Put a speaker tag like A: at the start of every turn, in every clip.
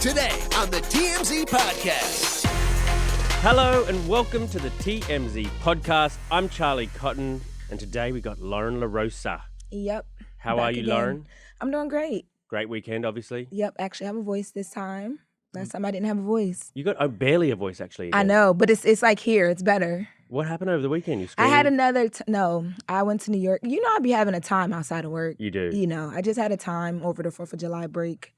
A: Today on the TMZ Podcast.
B: Hello and welcome to the TMZ Podcast. I'm Charlie Cotton and today we got Lauren LaRosa.
C: Yep.
B: How are you,
C: again.
B: Lauren?
C: I'm doing great.
B: Great weekend, obviously.
C: Yep, actually I have a voice this time. Last time I didn't have a voice.
B: You got barely a voice, actually. Again.
C: I know, but it's like here. It's better.
B: What happened over the weekend? You
C: I
B: screamed?
C: had another, I went to New York. You know I'd be having a time outside of work.
B: You do?
C: You know, I just had a time over the 4th of July break.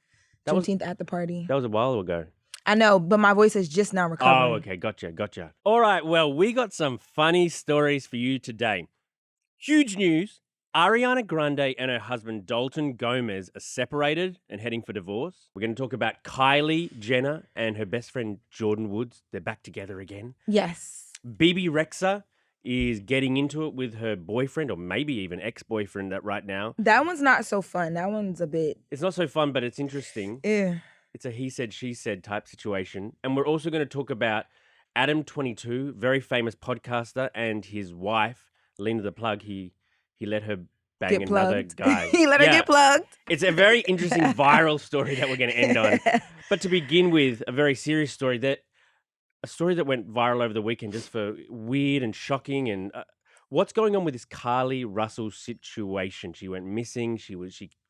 C: Juneteenth at the party.
B: That was a while ago.
C: I know, but my voice is just now recovering.
B: Oh, okay. Gotcha. All right, well, we got some funny stories for you today. Huge news. Ariana Grande and her husband Dalton Gomez are separated and heading for divorce. We're going to talk about Kylie Jenner and her best friend Jordyn Woods. They're back together again.
C: Yes.
B: Bebe Rexha is getting into it with her boyfriend or maybe even ex-boyfriend right now.
C: That one's not so fun. That one's a bit...
B: It's not so fun, but it's interesting.
C: Yeah.
B: It's a he said, she said type situation. And we're also going to talk about Adam22, very famous podcaster, and his wife, Lena The Plug. He let her bang another guy.
C: He let her get plugged.
B: It's a very interesting viral story that we're going to end on. But to begin with, a very serious story that went viral over the weekend just for weird and shocking. And what's going on with this Carlee Russell situation? She went missing. She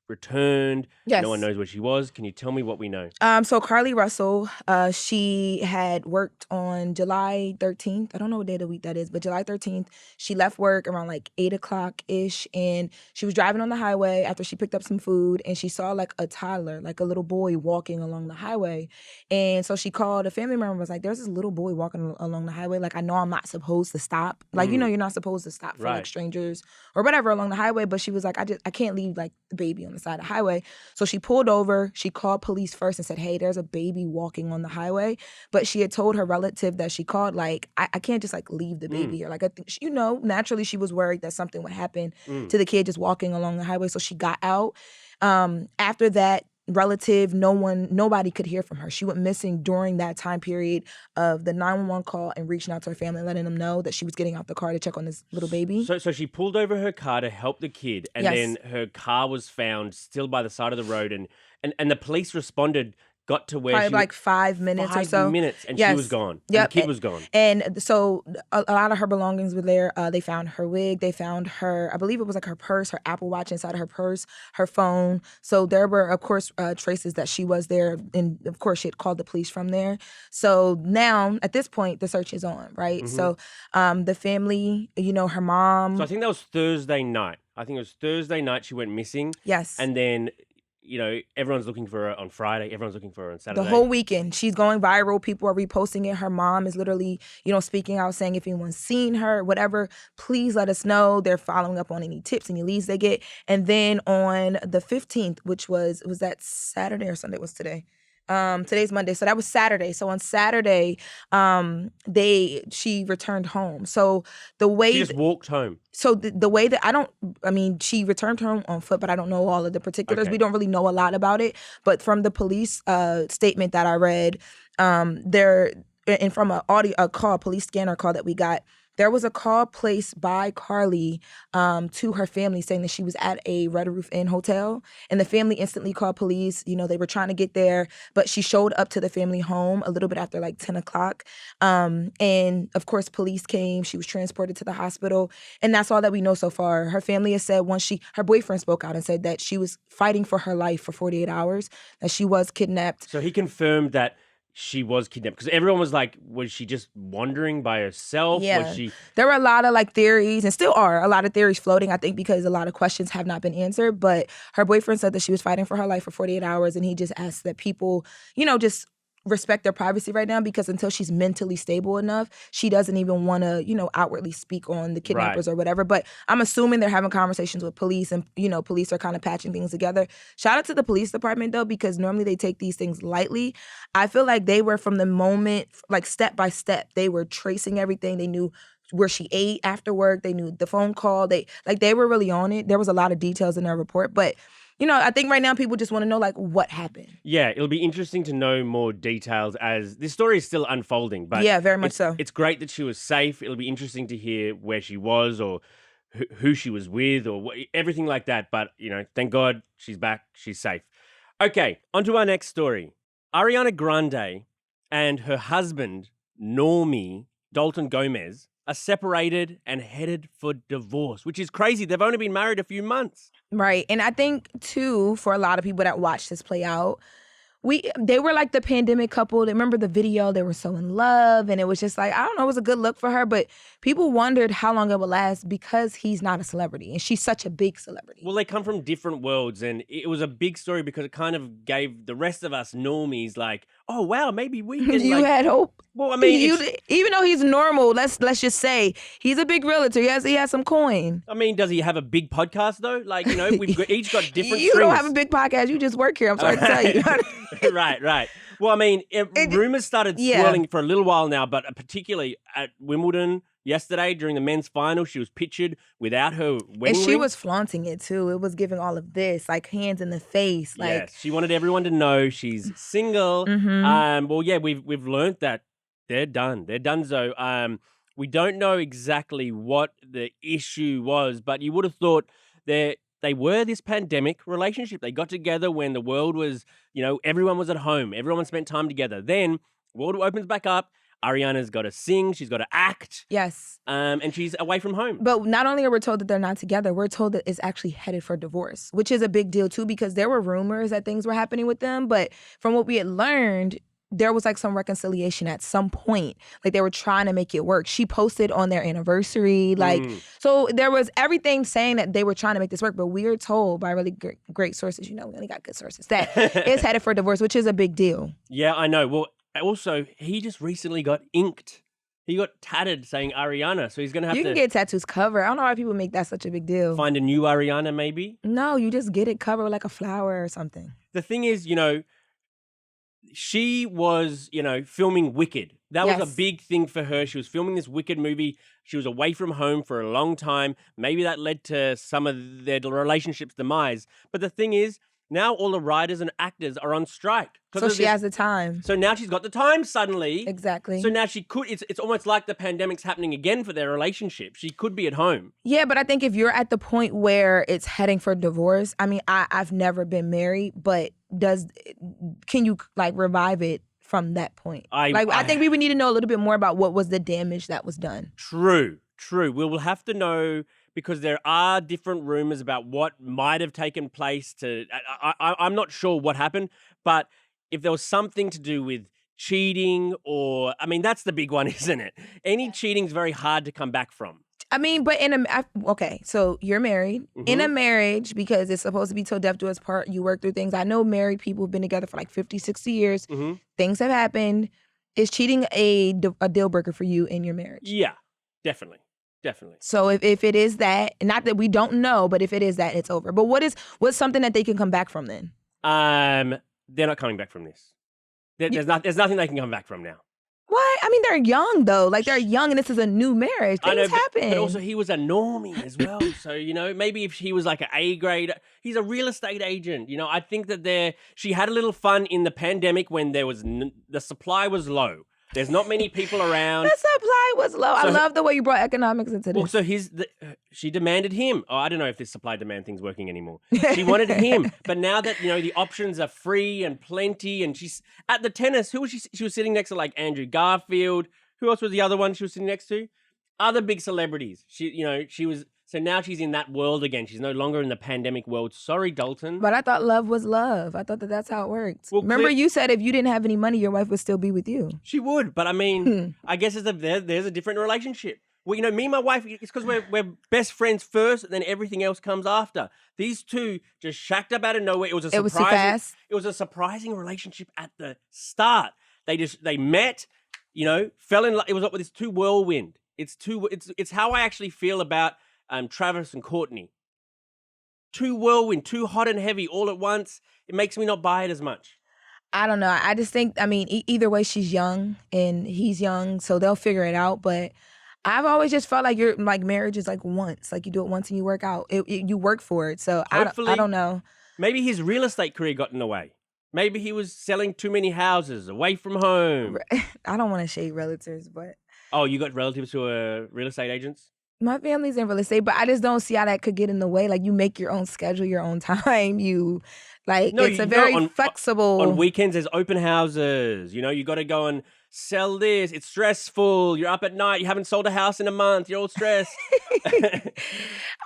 B: returned.
C: Yes.
B: No one knows where she was. Can you tell me what we know?
C: So Carlee Russell, she had worked on July 13th. I don't know what day of the week that is, but July 13th, she left work around like 8 o'clock-ish, and she was driving on the highway after she picked up some food, and she saw like a toddler, like a little boy walking along the highway. And so she called a family member and was like, there's this little boy walking along the highway. Like, I know I'm not supposed to stop. Like, you know, you're not supposed to stop for like strangers or whatever along the highway. But she was like, I can't leave like the baby on the side of the highway. So she pulled over. She called police first and said, hey, there's a baby walking on the highway. But she had told her relative that she called, like, I can't just like leave the baby here. Like, I think, you know, naturally she was worried that something would happen to the kid just walking along the highway. So she got out. After that, relative, nobody could hear from her. She went missing during that time period of the 911 call and reaching out to her family and letting them know that she was getting out the car to check on this little baby.
B: So she pulled over her car to help the kid, and then her car was found still by the side of the road, and the police responded, got to where
C: probably
B: she
C: like 5 minutes or so.
B: 5 minutes, and she was gone.
C: Yep.
B: And the kid was gone.
C: And so a lot of her belongings were there. They found her wig. They found her, I believe it was like her purse, her Apple Watch inside of her purse, her phone. So there were, of course, traces that she was there. And of course, she had called the police from there. So now, at this point, the search is on, right? So the family, you know, her mom.
B: So I think that was Thursday night. She went missing.
C: Yes.
B: And then, you know, everyone's looking for her on Friday. Everyone's looking for her on Saturday.
C: The whole weekend. She's going viral. People are reposting it. Her mom is literally, you know, speaking out saying if anyone's seen her, whatever, please let us know. They're following up on any tips, any leads they get. And then on the 15th, which was that Saturday or Sunday? What's today? Today's Monday. So that was Saturday. So on Saturday, she returned home. So the way...
B: She just walked home.
C: So the way that she returned home on foot, but I don't know all of the particulars.
B: Okay.
C: We don't really know a lot about it. But from the police statement that I read, and from a police scanner call that we got, there was a call placed by Carlee to her family saying that she was at a Red Roof Inn hotel. And the family instantly called police. You know, they were trying to get there, but she showed up to the family home a little bit after like 10 o'clock. And of course, police came. She was transported to the hospital. And that's all that we know so far. Her family has said her boyfriend spoke out and said that she was fighting for her life for 48 hours, that she was kidnapped.
B: So he confirmed that she was kidnapped, because everyone was like, was she just wandering by herself?
C: Yeah.
B: Was she...
C: There were a lot of like theories, and still are a lot of theories floating, I think, because a lot of questions have not been answered. But her boyfriend said that she was fighting for her life for 48 hours, and he just asked that people, you know, just respect their privacy right now, because until she's mentally stable enough, she doesn't even want to, you know, outwardly speak on the kidnappers or whatever. But I'm assuming they're having conversations with police, and, you know, police are kind of patching things together. Shout out to the police department, though, because normally they take these things lightly. I feel like they were, from the moment, like step by step, they were tracing everything. They knew where she ate after work. They knew the phone call. They were really on it. There was a lot of details in their report, but you know, I think right now people just want to know, like, what happened.
B: Yeah, it'll be interesting to know more details as this story is still unfolding. But
C: yeah, very much so.
B: It's great that she was safe. It'll be interesting to hear where she was or who she was with or everything like that. But, you know, thank God she's back. She's safe. Okay, on to our next story. Ariana Grande and her husband, Normie, Dalton Gomez, are separated and headed for divorce, which is crazy. They've only been married a few months.
C: Right. And I think, too, for a lot of people that watch this play out, they were like the pandemic couple. They remember the video, they were so in love, and it was just like, I don't know, it was a good look for her, but people wondered how long it would last because he's not a celebrity and she's such a big celebrity.
B: Well, they come from different worlds, and it was a big story because it kind of gave the rest of us normies like, oh wow, maybe we can.
C: You had hope.
B: Well, I mean,
C: even though he's normal, let's just say he's a big realtor. He has some coin.
B: I mean, does he have a big podcast though? Like, you know, each got different.
C: You
B: strings.
C: don't have a big podcast. You just work here. I'm sorry to tell you.
B: Right. Well, I mean, rumors started swirling for a little while now, but particularly at Wimbledon yesterday during the men's final, she was pictured without her wedding
C: And she
B: ring.
C: was flaunting it too. It was giving all of this, like hands in the face. Like,
B: yes, she wanted everyone to know she's single. Well, yeah, we've learned that they're done. They're donezo. We don't know exactly what the issue was, but you would have thought they were this pandemic relationship. They got together when the world was, everyone was at home. Everyone spent time together. Then world opens back up. Ariana's got to sing. She's got to act.
C: yes.
B: And she's away from home.
C: But not only are we told that they're not together, we're told that it's actually headed for divorce, which is a big deal too, because there were rumors that things were happening with them. But from what we had learned, there was like some reconciliation at some point. Like they were trying to make it work. She posted on their anniversary. So there was everything saying that they were trying to make this work. But we are told by really great sources, we only got good sources, that it's headed for divorce, which is a big deal.
B: Yeah, I know. Well, also, he just recently got inked. He got tatted saying Ariana. So he's going to have to...
C: You can get tattoos covered. I don't know why people make that such a big deal.
B: Find a new Ariana, maybe?
C: No, you just get it covered with like a flower or something.
B: The thing is, she was, filming Wicked. That was a big thing for her. She was filming this Wicked movie. She was away from home for a long time. Maybe that led to some of their relationship's demise. But the thing is, now all the writers and actors are on strike.
C: So she has the time.
B: So now she's got the time suddenly.
C: Exactly.
B: So now she could, it's almost like the pandemic's happening again for their relationship. She could be at home.
C: Yeah, but I think if you're at the point where it's heading for divorce, I mean, I've never been married, but can you like revive it from that point? I think we would need to know a little bit more about what was the damage that was done.
B: True. We will have to know, because there are different rumors about what might have taken place. I'm not sure what happened, but if there was something to do with cheating that's the big one, isn't it? Any cheating's very hard to come back from.
C: I mean, but okay, so you're married. In a marriage, because it's supposed to be till death do us part, you work through things. I know married people have been together for like 50, 60 years. Things have happened. Is cheating a deal breaker for you in your marriage?
B: Yeah, definitely.
C: So if it is that, not that we don't know, but if it is that, it's over. But what's something that they can come back from then?
B: They're not coming back from this. There's nothing they can come back from now.
C: What? I mean, they're young though. Like they're young, and this is a new marriage. Things happen.
B: But also, he was a normie as well. So maybe if he was like an A grade, he's a real estate agent. I think that she had a little fun in the pandemic when there was the supply was low. There's not many people around.
C: The supply was low. I love the way you brought economics into this.
B: Well, so she demanded him. Oh, I don't know if this supply-demand thing's working anymore. She wanted him. But now that, the options are free and plenty, and she's at the tennis, who was she? She was sitting next to, like, Andrew Garfield. Who else was the other one she was sitting next to? Other big celebrities. She was... So now she's in that world again. She's no longer in the pandemic world. Sorry, Dalton.
C: But I thought love was love. I thought that's how it worked. Well, remember you said if you didn't have any money, your wife would still be with you.
B: She would. But I mean, I guess there's a different relationship. Well, me and my wife, it's because we're best friends first, and then everything else comes after. These two just shacked up out of nowhere. It was too fast. It was a surprising relationship at the start. They met, fell in love. It was this two whirlwind. It's how I actually feel about Travis and Courtney. Too whirlwind, too hot and heavy all at once. It makes me not buy it as much.
C: I don't know. I just think, either way, she's young and he's young, so they'll figure it out. But I've always just felt like marriage is like once. Like you do it once and you work out. You work for it. So hopefully, I don't know.
B: Maybe his real estate career got in the way. Maybe he was selling too many houses away from home.
C: I don't want to shade relatives, but...
B: Oh, you got relatives who are real estate agents?
C: My family's in real estate, but I just don't see how that could get in the way. Like, you make your own schedule, your own time. It's a very flexible.
B: On weekends, there's open houses. You got to go and sell this. It's stressful. You're up at night. You haven't sold a house in a month. You're all stressed.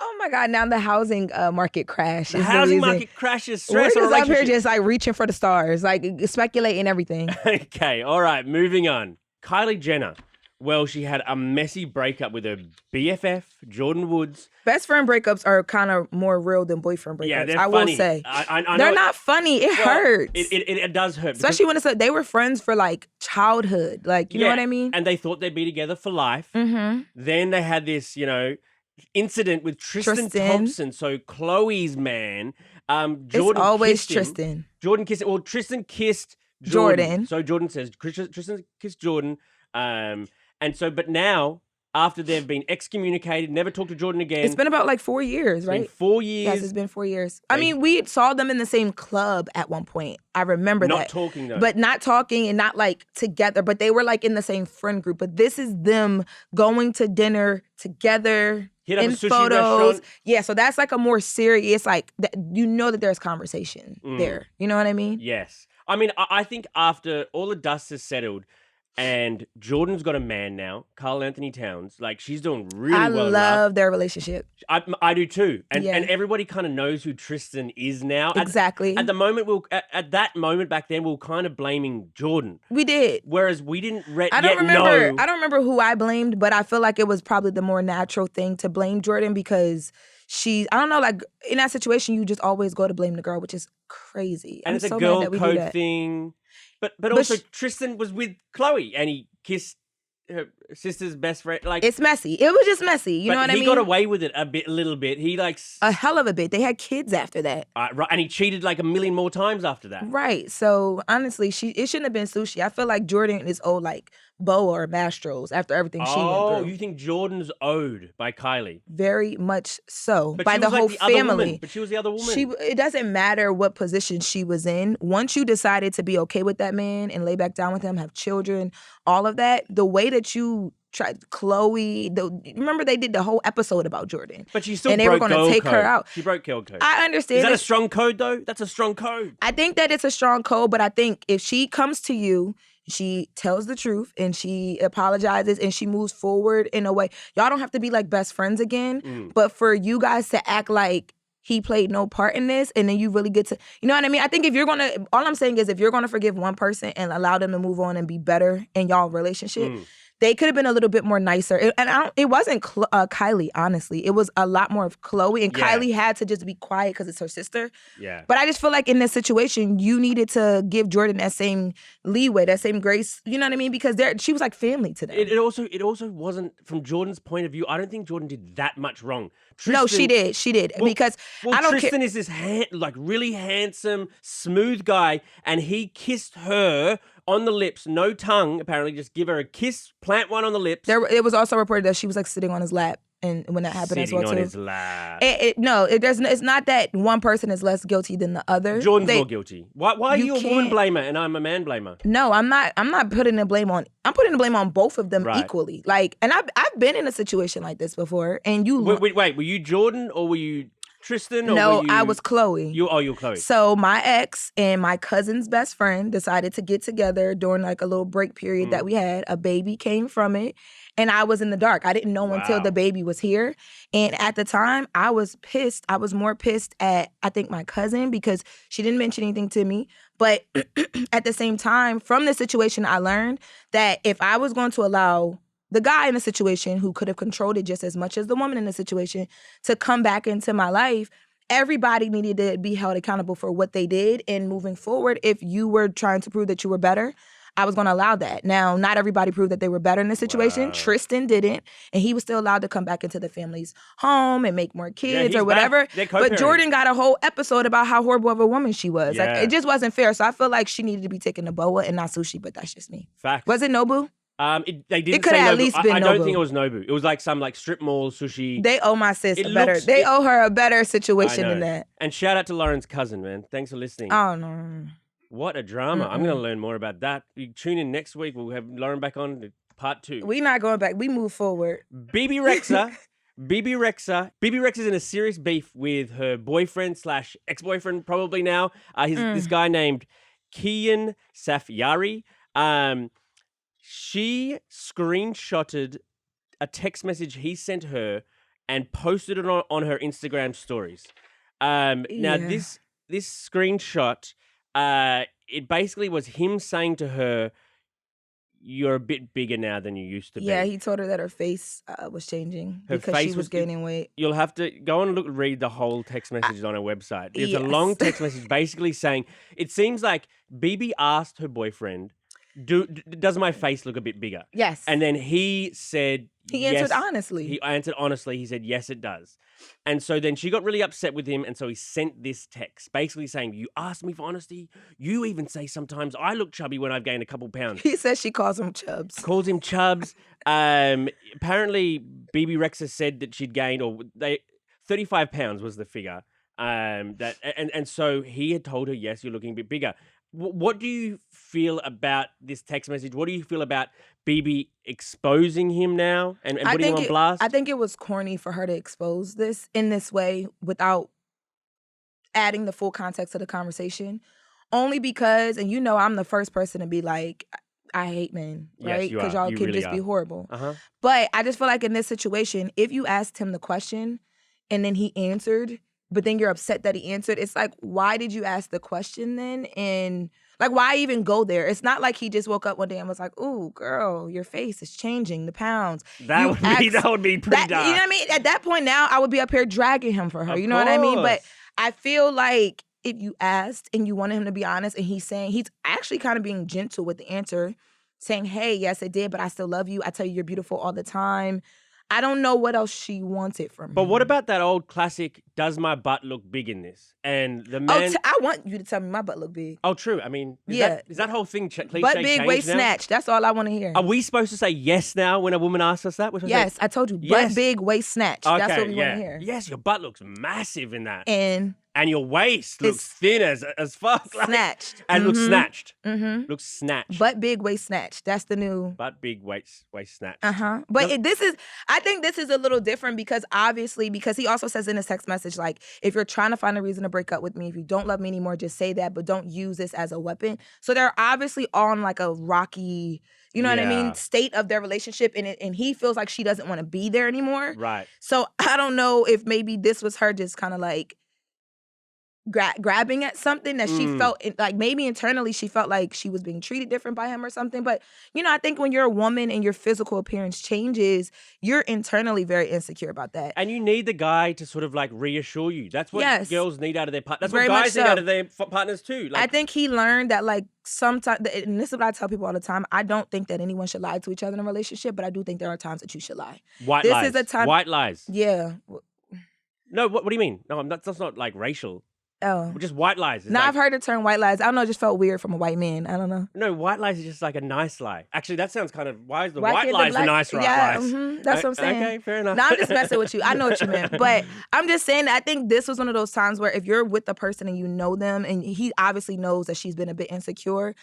C: Oh my God! Now the housing market crash.
B: The housing market crashes. Stress.
C: We're just up here just like reaching for the stars, like speculating everything.
B: Okay, all right. Moving on. Kylie Jenner. Well, she had a messy breakup with her BFF, Jordyn Woods.
C: Best friend breakups are kind of more real than boyfriend breakups.
B: Yeah, they're
C: I
B: funny.
C: will say.
B: I
C: they're not funny. It hurts.
B: It does hurt.
C: Especially when they were friends for like childhood. Like, you know what I mean?
B: And they thought they'd be together for life.
C: Mm-hmm.
B: Then they had this, incident with Tristan Thompson. So Chloe's man, Jordyn
C: it's always
B: kissed him.
C: Tristan.
B: Jordyn kissed him. Well, Tristan kissed Jordyn. So Jordyn says Tristan kissed Jordyn. But now, after they've been excommunicated, never talked to Jordyn again.
C: It's been about like 4 years, right?
B: It's been 4 years.
C: Yes, it's been 4 years. I mean, we saw them in the same club at one point. I remember that.
B: Not talking, though.
C: But not talking and not like together, but they were like in the same friend group. But this is them going to dinner together.
B: Hit up
C: in
B: a sushi
C: photos.
B: restaurant.
C: Yeah, so that's like a more serious, like, that there's conversation there. You know what I mean?
B: Yes. I mean, I think after all the dust has settled and Jordan's got a man now, Karl Anthony Towns, like, she's doing really well.
C: I love their relationship.
B: I do too. And everybody kind of knows who Tristan is now.
C: Exactly.
B: At the moment, at that moment back then, we were kind of blaming Jordyn.
C: We did.
B: Whereas we didn't
C: I don't remember who I blamed, but I feel like it was probably the more natural thing to blame Jordyn because I don't know, like, in that situation, you just always go to blame the girl, which is crazy.
B: And it's a girl code thing. But also Tristan was with Chloe and he kissed her sister's best friend. Like,
C: it's messy. It was just messy. You know what I mean?
B: He got away with it a little bit. He
C: a hell of a bit. They had kids after that.
B: Right, and he cheated like a million more times after that.
C: Right. So honestly, it shouldn't have been sushi. I feel like Jordyn is owed like Boa or Mastros after everything she went through.
B: Oh, you think Jordyn's owed by Kylie?
C: Very much so.
B: But
C: by the whole family.
B: But she was the other woman.
C: It doesn't matter what position she was in. Once you decided to be okay with that man and lay back down with him, have children, all of that, the way that you tried Chloe, remember they did the whole episode about Jordyn.
B: But she still
C: and they were going to take her out.
B: She broke girl code.
C: I understand.
B: Is that a strong code though? That's a strong code.
C: I think that it's a strong code, but I think if she comes to you, she tells the truth and she apologizes and she moves forward in a way. Y'all don't have to be like best friends again, but for you guys to act like he played no part in this and then you really get to, you know what I mean? I think all I'm saying is if you're going to forgive one person and allow them to move on and be better in y'all relationship, they could have been a little bit more nicer. It wasn't Kylie, honestly. It was a lot more of Chloe. And Kylie had to just be quiet because it's her sister. Yeah. But I just feel like in this situation, you needed to give Jordyn that same leeway, that same grace. You know what I mean? Because she was like family to them.
B: It also wasn't, from Jordyn's point of view, I don't think Jordyn did that much wrong.
C: No, she did. She did. Because I don't
B: Tristan is this really handsome, smooth guy, and he kissed her on the lips, no tongue, apparently, just give her a kiss, plant one on the lips.
C: It was also reported that she was like sitting on his lap, and when that happened as well too.
B: Sitting on his lap.
C: It's not that one person is less guilty than the other.
B: Jordyn's more guilty. Why are you a woman blamer and I'm a man blamer?
C: No, I'm not putting the blame on. I'm putting the blame on both of them equally. Like, and I've been in a situation like this before, and you.
B: Wait, were you Jordyn or were you Tristan? Or
C: no, I was Chloe.
B: You're Chloe.
C: So my ex and my cousin's best friend decided to get together during like a little break period that we had. A baby came from it, and I was in the dark. I didn't know until the baby was here. And at the time, I was pissed. I was more pissed at, I think, my cousin because she didn't mention anything to me. But at the same time, from the situation, I learned that if I was going to allow the guy in the situation who could have controlled it just as much as the woman in the situation to come back into my life, everybody needed to be held accountable for what they did. And moving forward, if you were trying to prove that you were better, I was going to allow that. Now, not everybody proved that they were better in this situation. Wow. Tristan didn't, and he was still allowed to come back into the family's home and make more kids or whatever. But Jordyn got a whole episode about how horrible of a woman she was. Yeah. Like, it just wasn't fair. So I feel like she needed to be taken to Boa and not sushi, but that's just me.
B: Facts.
C: Was it Nobu?
B: They didn't
C: it could
B: say
C: have
B: Nobu.
C: At least been
B: I
C: Nobu.
B: don't think it was Nobu. It was like some strip mall sushi.
C: They owe my sis better. They owe her a better situation than that.
B: And shout out to Lauren's cousin, man. Thanks for listening.
C: Oh no.
B: What a drama. I'm going to learn more about that. You tune in next week. We'll have Lauren back on part 2.
C: We're not going back. We move forward.
B: Bebe Rexha Bebe Rexha's in a serious beef with her boyfriend / ex-boyfriend probably now. This guy named Kian Safyari. She screenshotted a text message he sent her and posted it on her Instagram stories. Now this screenshot, it basically was him saying to her, "You're a bit bigger now than you used to be."
C: Yeah, he told her that her face was changing because she was gaining weight.
B: You'll have to go and read the whole text message on her website. It's a long text message basically saying, it seems like Bebe asked her boyfriend, does my face look a bit bigger?
C: Yes.
B: And then he said
C: He
B: yes.
C: answered honestly.
B: He answered honestly. He said, yes, it does. And so then she got really upset with him. And so he sent this text basically saying, you asked me for honesty. You even say sometimes I look chubby when I've gained a couple pounds.
C: He says she calls him Chubs.
B: Calls him Chubs. Apparently, Bebe Rexha said that she'd gained, 35 pounds was the figure. And so he had told her, yes, you're looking a bit bigger. What do you feel about this text message? What do you feel about Bebe exposing him now and putting him on blast?
C: I think it was corny for her to expose this in this way without adding the full context of the conversation. Only because, and you know I'm the first person to be like, I hate men, right? Because y'all can just be horrible. But I just feel like in this situation, if you asked him the question and then he answered, but then you're upset that he answered, it's like, why did you ask the question then? And like, why even go there? It's not like he just woke up one day and was like, ooh, girl, your face is changing, the pounds.
B: That would be pretty dark.
C: You know what I mean? At that point now, I would be up here dragging him for her. You know what I mean? But I feel like if you asked and you wanted him to be honest and he's actually kind of being gentle with the answer, saying, hey, yes, it did, but I still love you. I tell you, you're beautiful all the time. I don't know what else she wanted from him.
B: But what about that old classic, does my butt look big in this? And the man...
C: I want you to tell me my butt look big.
B: Oh, true. I mean, is that whole thing cliche
C: butt big, waist snatch. That's all I want to hear.
B: Are we supposed to say yes now when a woman asks us that?
C: Yes, I told you. Butt big, waist snatch.
B: Okay,
C: that's what we want to hear.
B: Yes, your butt looks massive in that.
C: And
B: your waist looks thin as fuck.
C: Snatched.
B: And looks snatched. Looks snatched.
C: Butt big, waist snatch. That's the new...
B: Butt big, waist snatched.
C: But I think this is a little different because he also says in his text message, like, if you're trying to find a reason to break up with me, if you don't love me anymore, just say that, but don't use this as a weapon. So they're obviously on like a rocky, you know what I mean, state of their relationship, and he feels like she doesn't want to be there anymore.
B: Right.
C: So I don't know if maybe this was her just kind of like grabbing at something that she felt like maybe internally she felt like she was being treated different by him or something. But, you know, I think when you're a woman and your physical appearance changes, you're internally very insecure about that.
B: And you need the guy to sort of like reassure you. That's what girls need out of their partner. That's
C: very
B: what guys need out of their partners too.
C: Like, I think he learned that like sometimes, and this is what I tell people all the time, I don't think that anyone should lie to each other in a relationship, but I do think there are times that you should lie.
B: White lies.
C: Yeah.
B: No, what do you mean? No, that's not like racial.
C: Oh.
B: Just white lies.
C: No, I've heard the term white lies. I don't know, it just felt weird from a white man. I don't know.
B: No, white lies is just like a nice lie. Actually, that sounds kind of, why is the white lies the nice lies?
C: That's what I'm saying.
B: Okay, fair enough.
C: No, I'm just messing with you. I know what you meant. But I'm just saying that I think this was one of those times where if you're with the person and you know them, and he obviously knows that she's been a bit insecure,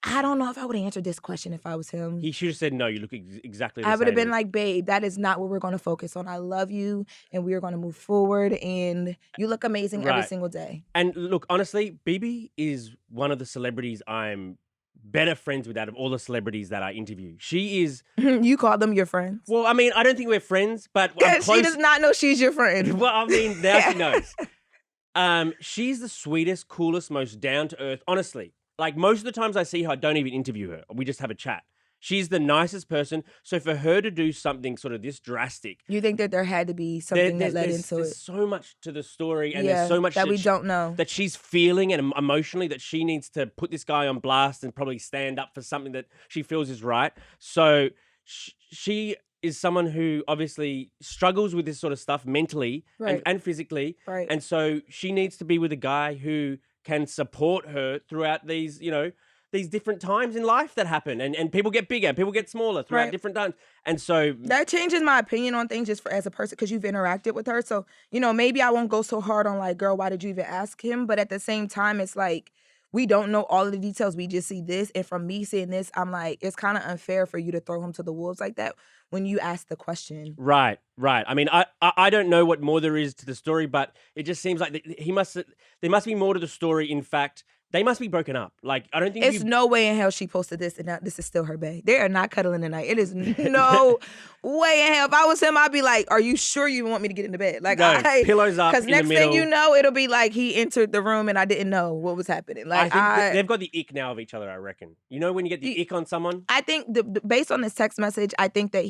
C: I don't know if I would have answered this question if I was him.
B: He should have said, no, you look exactly the same.
C: I would have been like, babe, that is not what we're going to focus on. I love you, and we are going to move forward, and you look amazing every single day.
B: And look, honestly, Bebe is one of the celebrities I'm better friends with out of all the celebrities that I interview. She is...
C: You call them your friends?
B: Well, I mean, I don't think we're friends, but I'm close.
C: She does not know she's your friend.
B: Well, I mean, now she knows. She's the sweetest, coolest, most down-to-earth, honestly. Like, most of the times I see her, I don't even interview her. We just have a chat. She's the nicest person. So for her to do something sort of this drastic...
C: You think that there had to be something that led into it?
B: There's so much to the story, and there's so much
C: that we don't know.
B: That she's feeling and emotionally that she needs to put this guy on blast and probably stand up for something that she feels is right. So she is someone who obviously struggles with this sort of stuff mentally and physically.
C: Right.
B: And so she needs to be with a guy who can support her throughout these, you know, these different times in life that happen. And people get bigger, people get smaller throughout different times. And so...
C: That changes my opinion on things just as a person, because you've interacted with her. So, you know, maybe I won't go so hard on like, girl, why did you even ask him? But at the same time, it's like, we don't know all of the details. We just see this. And from me seeing this, I'm like, it's kind of unfair for you to throw him to the wolves like that when you ask the question.
B: Right. I mean, I don't know what more there is to the story, but it just seems like there must be more to the story. In fact, they must be broken up. Like, I don't think
C: It's no way in hell she posted this and now this is still her bae. They are not cuddling tonight. It is no way in hell. If I was him, I'd be like, are you sure you want me to get into bed? Like,
B: no, pillows up in the middle.
C: Because next thing you know, it'll be like he entered the room and I didn't know what was happening. Like,
B: I think they've got the ick now of each other, I reckon. You know when you get the ick on someone?
C: I think based on this text message, I think that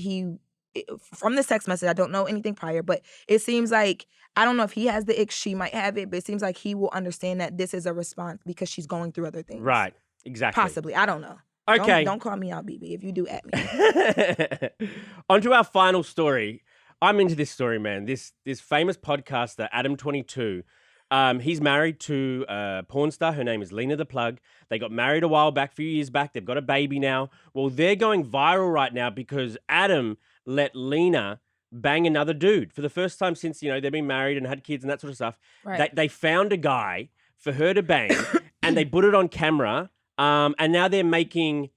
C: from this text message, I don't know anything prior, but it seems like, I don't know if he has the ick, she might have it, but it seems like he will understand that this is a response because she's going through other things.
B: Right, exactly.
C: Possibly, I don't know.
B: Okay.
C: Don't call me out, Bebe. If you do, at me.
B: On to our final story. I'm into this story, man. This famous podcaster, Adam22, he's married to a porn star. Her name is Lena The Plug. They got married a few years back. They've got a baby now. Well, they're going viral right now because Adam let Lena bang another dude for the first time since, they've been married and had kids and that sort of stuff.
C: Right.
B: They found a guy for her to bang and they put it on camera. And now they're making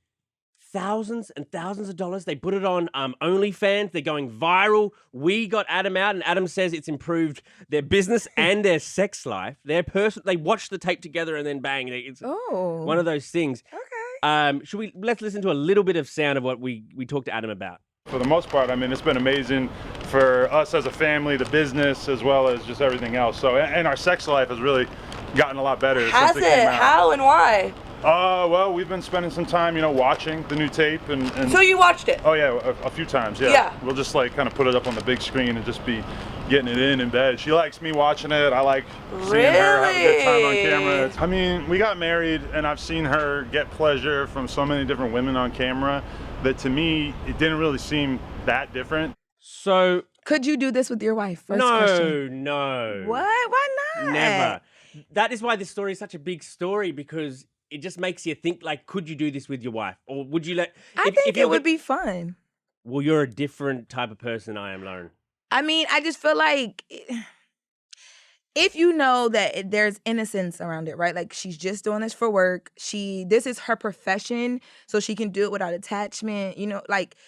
B: thousands and thousands of dollars. They put it on OnlyFans. They're going viral. We got Adam out and Adam says it's improved their business and their sex life. They watch the tape together and then bang. It's one of those things.
C: Okay.
B: Let's listen to a little bit of sound of what we talked to Adam about.
D: For the most part, I mean, it's been amazing for us as a family, the business, as well as just everything else. So, and our sex life has really gotten a lot better since it came out.
E: How and why?
D: Well, we've been spending some time, watching the new tape and
E: So you watched it?
D: Oh yeah, a few times, yeah.
E: Yeah.
D: We'll just kind of put it up on the big screen and just be getting it in bed. She likes me watching it. I like seeing her have a good time on camera. I mean, we got married and I've seen her get pleasure from so many different women on camera that to me, it didn't really seem that different.
B: So...
C: Could you do this with your wife? First
B: No.
C: What? Why not?
B: Never. That is why this story is such a big story, because it just makes you think, like, could you do this with your wife? Or would you
C: I think it would be fun.
B: Well, you're a different type of person I am, Lauren.
C: I mean, I just feel like if you know that there's innocence around it, right? Like, she's just doing this for work. This is her profession, so she can do it without attachment,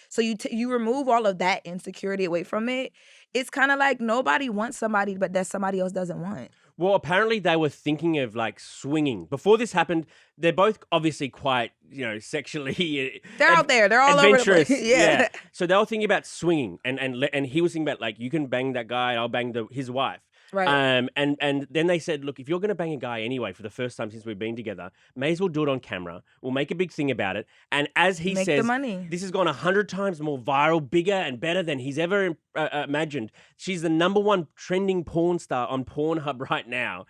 C: so you remove all of that insecurity away from it. It's kind of like nobody wants somebody, but that somebody else doesn't want.
B: Well, apparently they were thinking of swinging. Before this happened, they're both obviously quite, sexually.
C: They're out there. They're all over the place. Yeah.
B: So they were thinking about swinging, and he was thinking about you can bang that guy, and I'll bang his wife.
C: Right.
B: And then they said, look, if you're going to bang a guy anyway for the first time since we've been together, may as well do it on camera. We'll make a big thing about it. And as he
C: Make
B: says,
C: the money.
B: This has gone 100 times more viral, bigger and better than he's ever imagined. She's the #1 trending porn star on Pornhub right now.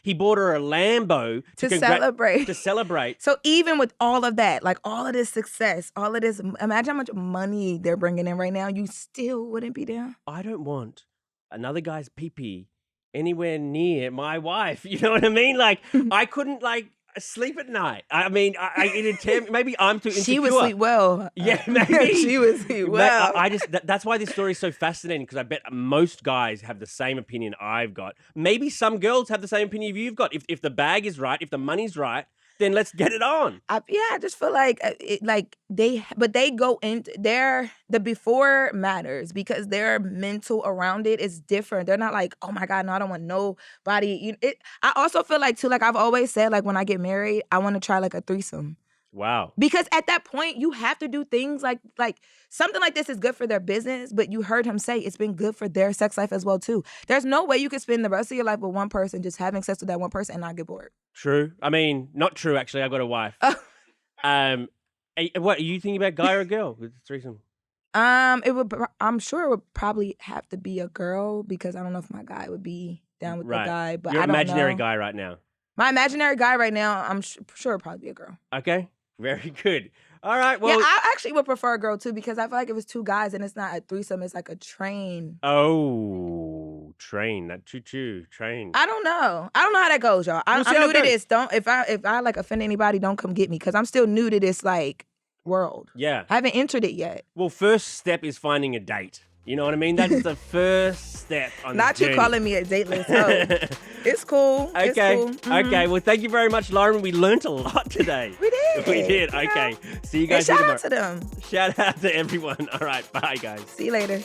B: He bought her a Lambo
C: to celebrate.
B: To celebrate.
C: So even with all of that, all of this success, all of this, imagine how much money they're bringing in right now. You still wouldn't be down.
B: I don't want another guy's pee-pee anywhere near my wife. You know what I mean? I couldn't sleep at night. I mean, maybe I'm too insecure.
C: She would sleep well.
B: Yeah, maybe.
C: She would sleep well.
B: That's why this story is so fascinating, because I bet most guys have the same opinion I've got. Maybe some girls have the same opinion you've got. If the bag is right, if the money's right, then let's get it on.
C: I just feel like they go into the before matters because their mental around it is different. They're not like, oh my God, no, I don't want nobody. I also feel like too, I've always said, when I get married, I want to try a threesome.
B: Wow.
C: Because at that point, you have to do things like something like this is good for their business, but you heard him say it's been good for their sex life as well, too. There's no way you could spend the rest of your life with one person, just having sex with that one person and not get bored.
B: True. I mean, not true, actually. I've got a wife. What, are you thinking about guy or a girl with the threesome?
C: I'm sure it would probably have to be a girl because I don't know if my guy would be down with the guy, but
B: Your
C: I don't
B: imaginary
C: know.
B: guy right now.
C: My imaginary guy right now, I'm sure it'd probably be a girl.
B: Okay. Very good. All right. Well,
C: yeah, I actually would prefer a girl too because I feel like if it's two guys and it's not a threesome, it's like a train.
B: Oh, train. That choo-choo train.
C: I don't know how that goes, y'all. I'm new to this. If I offend anybody, don't come get me because I'm still new to this world.
B: Yeah.
C: I haven't entered it yet.
B: Well, first step is finding a date. You know what I mean? That's the first step on
C: Not
B: the
C: you
B: journey.
C: calling me a dateless hoe. It's cool.
B: Okay.
C: It's cool. Mhm.
B: Okay. Well, thank you very much, Lauren. We learnt a lot today.
C: We did.
B: We did.
C: You know?
B: Okay. See you
C: And
B: guys
C: shout
B: tomorrow.
C: out to them.
B: Shout out to everyone. All right. Bye, guys.
C: See you later.